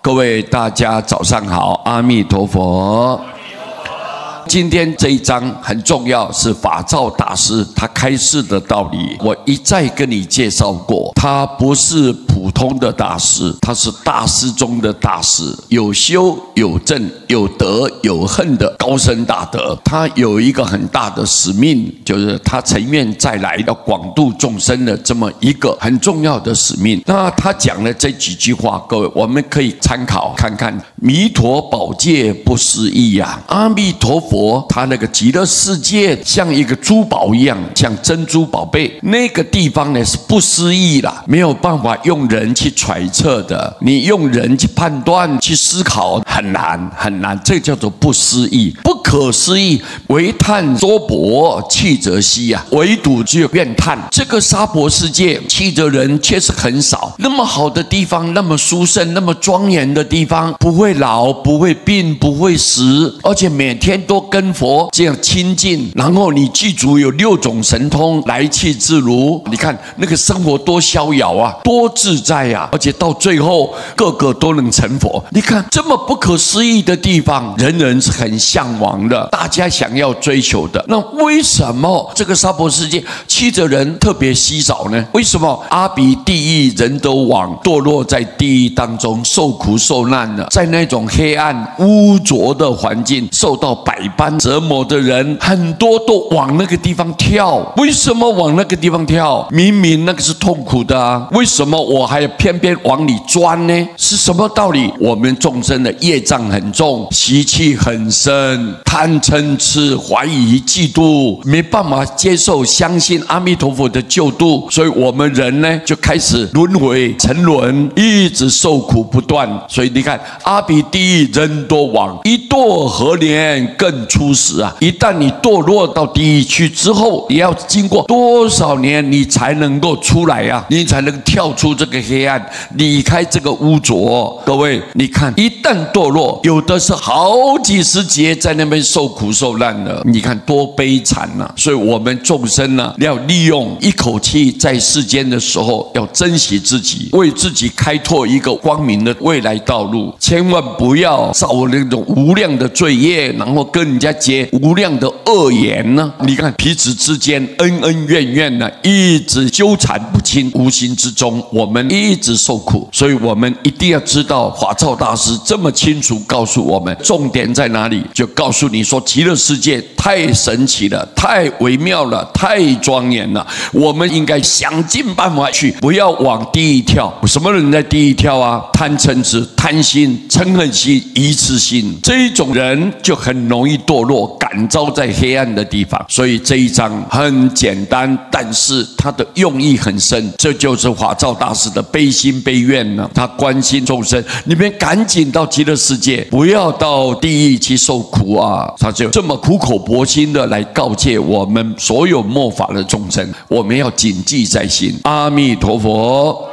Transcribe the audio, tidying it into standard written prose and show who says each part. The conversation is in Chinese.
Speaker 1: 各位大家早上好，阿弥陀佛。今天这一章很重要，是法照大师他开示的道理。我一再跟你介绍过，他不是普通的大师，他是大师中的大师，有修有正有德有恨的高僧大德。他有一个很大的使命，就是他曾愿再来要广度众生的这么一个很重要的使命。那他讲了这几句话，各位我们可以参考看看。弥陀宝戒不思议呀，阿弥陀佛他那个极乐世界像一个珠宝一样，像珍珠宝贝，那个地方呢是不思议啦，没有办法用人去揣测的，你用人去判断去思考很难很难，这叫做不思议，不可思议。唯叹娑婆弃者稀啊，唯独只有怨叹这个娑婆世界弃的人确实很少。那么好的地方，那么殊胜那么庄严的地方，不会老不会病不会死，而且每天都跟佛这样亲近，然后你记住有6种神通，来去自如。你看那个生活多逍遥啊，多自在啊，而且到最后个个都能成佛。你看这么不可思议的地方，人人是很向往的，大家想要追求的。那为什么这个娑婆世界弃的人特别稀少呢？为什么阿鼻地狱人都往堕落在地狱当中受苦受难了，在那种黑暗污浊的环境受到百般折磨的人很多都往那个地方跳。为什么往那个地方跳？明明那个是痛苦的啊，为什么我还偏偏往里钻呢？是什么道理？我们众生的业障很重，习气很深，贪嗔痴怀疑嫉妒，没办法接受相信阿弥陀佛的救度，所以我们人呢就开始轮回沉沦，一直受苦不断。所以你看阿鼻地狱人多往，一堕何年更初时啊！一旦你堕落到地狱去之后，你要经过多少年你才能够出来啊？你才能跳出这个黑暗，离开这个污浊。各位你看，一旦堕落，有的是好几十劫在那边受苦受难的，你看多悲惨啊！所以我们众生呢，要利用一口气在世间的时候，要珍惜自己，为自己开拓一个光明的未来道路，千万不要造那种无量的罪业，然后跟人家结无量的恶缘呢。你看彼此之间恩恩怨怨呢，一直纠缠不清，无形之中我们一直受苦。所以我们一定要知道法照大师这么清楚告诉我们重点在哪里，就告诉你说极乐世界太神奇了，太微妙了，太庄严了，我们应该想尽办法去，不要往地狱跳。什么人在地狱跳啊？贪嗔痴、贪心、嗔恨心、愚痴心，这一种人就很容易堕落，感召在黑暗的地方。所以这一章很简单，但是他的用意很深，这就是法照大师的悲心悲愿呢。他关心众生，你们赶紧到极乐世界，不要到地狱去受苦啊！他就这么苦口婆心的来告诫我们所有末法的众生，我们要谨记在心。阿弥陀佛。